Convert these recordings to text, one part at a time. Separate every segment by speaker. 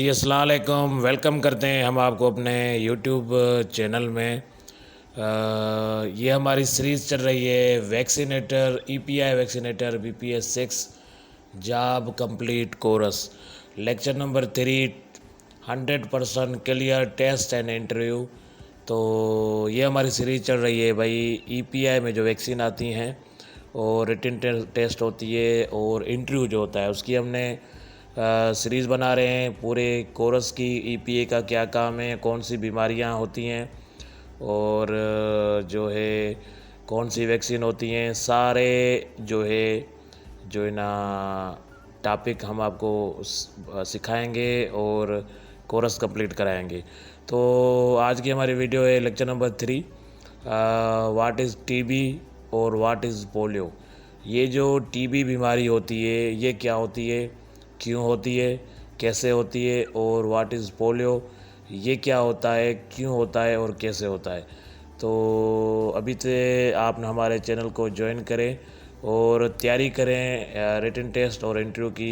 Speaker 1: जी अस्सलाम वालेकुम। वेलकम करते हैं हम आपको अपने यूट्यूब चैनल में। ये हमारी सीरीज़ चल रही है vaccinator EPI vaccinator BPS6 job complete course lecture number 3 100% clear test and interview. तो ये हमारी सीरीज़ चल रही है भाई। ईपीआई में जो वैक्सीन आती हैं और रिटन टेस्ट होती है और इंटरव्यू जो होता है उसकी हमने सीरीज़ बना रहे हैं पूरे कोर्स की। ईपीए का क्या काम है, कौन सी बीमारियां होती हैं और जो है कौन सी वैक्सीन होती हैं, सारे जो है ना टॉपिक हम आपको सिखाएंगे और कोर्स कंप्लीट कराएंगे। तो आज की हमारी वीडियो है lecture number 3 what is TB और व्हाट इज़ पोलियो। ये जो टीबी बीमारी होती है ये क्या होती है, क्यों होती है, कैसे होती है, और व्हाट इज़ पोलियो ये क्या होता है, क्यों होता है और कैसे होता है। तो अभी से आप हमारे चैनल को ज्वाइन करें और तैयारी करें रिटन टेस्ट और इंटरव्यू की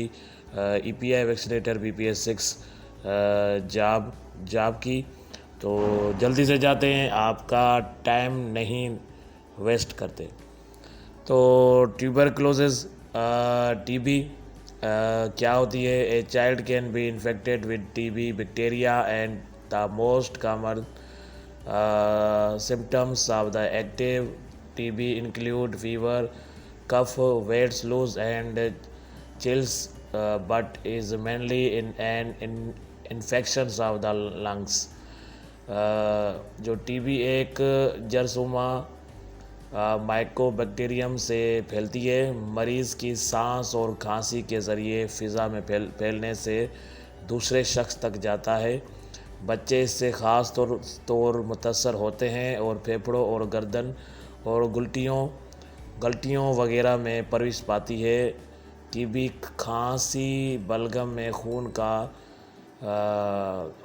Speaker 1: ईपीआई वैक्सीनेटर BPS6 जॉब की। तो जल्दी से जाते हैं, आपका टाइम नहीं वेस्ट करते। तो ट्यूबरक्लोसिस टीबी क्या होती है। A child can be infected with TB bacteria and the most common symptoms of the active TB include fever, cough, weight loss and chills, but is mainly in infections of the lungs। जो TB एक जरसूमा Mycobacterium से फैलती है। मरीज़ की सांस और खांसी के ज़रिए फ़िज़ा में फैलने से दूसरे शख्स तक जाता है। बच्चे इससे ख़ास तौर मुतासर होते हैं और फेफड़ों और गर्दन और गल्टियों वगैरह में प्रवेश पाती है। टीबी खांसी बलगम में खून का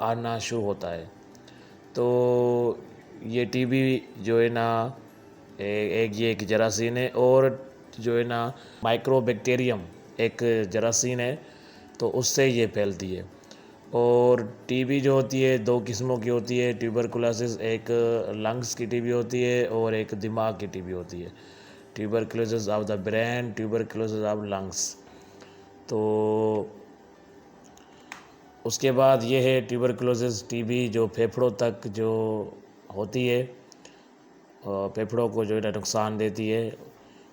Speaker 1: आना शुरू होता है। तो ये टीबी जो है ना एक जरासीन है और जो है ना माइक्रोबैक्टीरियम एक जरासीन है, तो उससे ये फैलती है। और टीबी जो होती है दो किस्मों की होती है। ट्यूबरकुलोसिस एक लंग्स की टीबी होती है और एक दिमाग की टीबी होती है। Tuberculosis of the brain, tuberculosis of lungs. तो उसके बाद ये है ट्यूबरकुलोसिस टीबी जो फेफड़ों तक जो होती है, फेफड़ों को जो है ना नुकसान देती है।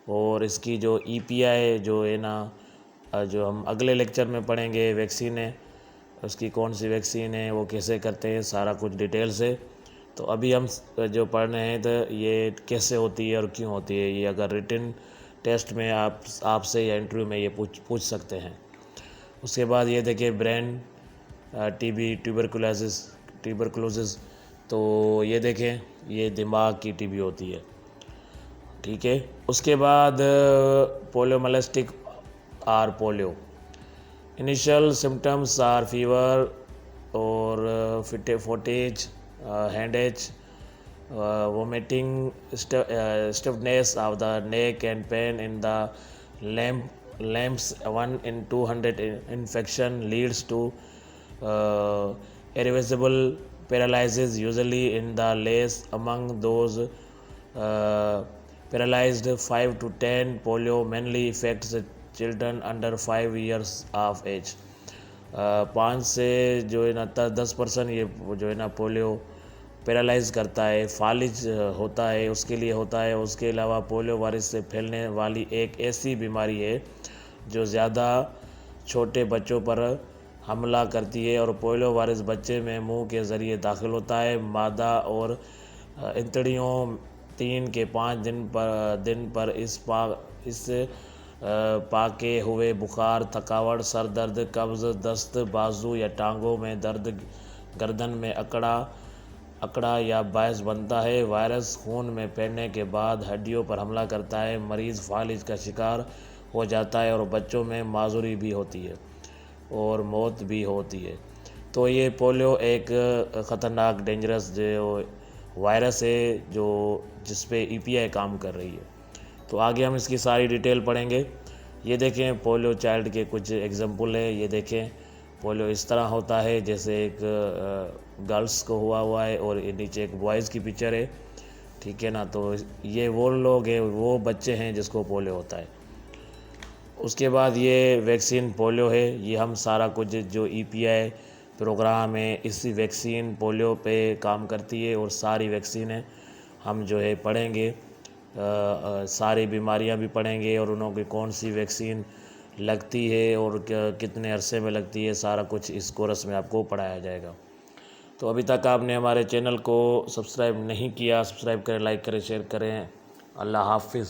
Speaker 1: और इसकी जो ईपीआई जो है ना जो हम अगले लेक्चर में पढ़ेंगे वैक्सीन है, उसकी कौन सी वैक्सीन है, वो कैसे करते हैं, सारा कुछ डिटेल से। तो अभी हम जो पढ़ रहे हैं तो ये कैसे होती है और क्यों होती है, ये अगर रिटन टेस्ट में आपसे या इंटरव्यू में ये पूछ सकते हैं। उसके बाद ये देखिए ब्रेन टीबी ट्यूबरकुलोसिस। तो ये देखें ये दिमाग की टीबी होती है, ठीक है। उसके बाद poliomyelitic or polio. Initial symptoms are fever और fatigue, headache, vomiting, stiffness of the neck and pain in the limbs. 1 in 200 infection leads to irreversible paralysis, usually in the less among those paralyzed 5 to 10. Polio mainly affects children under 5 years of age। 5 से जो है ना 10% ये जो है ना polio paralyse करता है, फालिज होता है, उसके लिए होता है। उसके अलावा पोलियो वायरस से फैलने वाली एक ऐसी बीमारी है जो ज़्यादा छोटे बच्चों पर हमला करती है। और पोलियो वायरस बच्चे में मुंह के ज़रिए दाखिल होता है। मादा और इंतड़ियों 3 के 5 दिन पर इस पाके हुए बुखार, थकावट, सर दर्द, कब्ज़, दस्त, बाजू या टांगों में दर्द, गर्दन में अकड़ा या बायस बनता है। वायरस खून में फैलने के बाद हड्डियों पर हमला करता है। मरीज़ फालिज का शिकार हो जाता है और बच्चों में माजूरी भी होती है और मौत भी होती है। तो ये पोलियो एक ख़तरनाक डेंजरस जो वायरस है जो जिस पे ईपीआई काम कर रही है। तो आगे हम इसकी सारी डिटेल पढ़ेंगे। ये देखें पोलियो चाइल्ड के कुछ एग्जाम्पल है। ये देखें पोलियो इस तरह होता है जैसे एक गर्ल्स को हुआ है और ये नीचे एक बॉयज़ की पिक्चर है, ठीक है ना। तो ये वो लोग हैं, वो बच्चे हैं जिसको पोलियो होता है। उसके बाद ये वैक्सीन पोलियो है, ये हम सारा कुछ जो EPI प्रोग्राम है इसी वैक्सीन पोलियो पे काम करती है और सारी वैक्सीन है हम जो है पढ़ेंगे, सारी बीमारियां भी पढ़ेंगे और उन्हों की कौन सी वैक्सीन लगती है और कितने अरसे में लगती है, सारा कुछ इस कोर्स में आपको पढ़ाया जाएगा। तो अभी तक आपने हमारे चैनल को सब्सक्राइब नहीं किया, सब्सक्राइब करें, लाइक करें, शेयर करें। अल्लाह हाफिज़।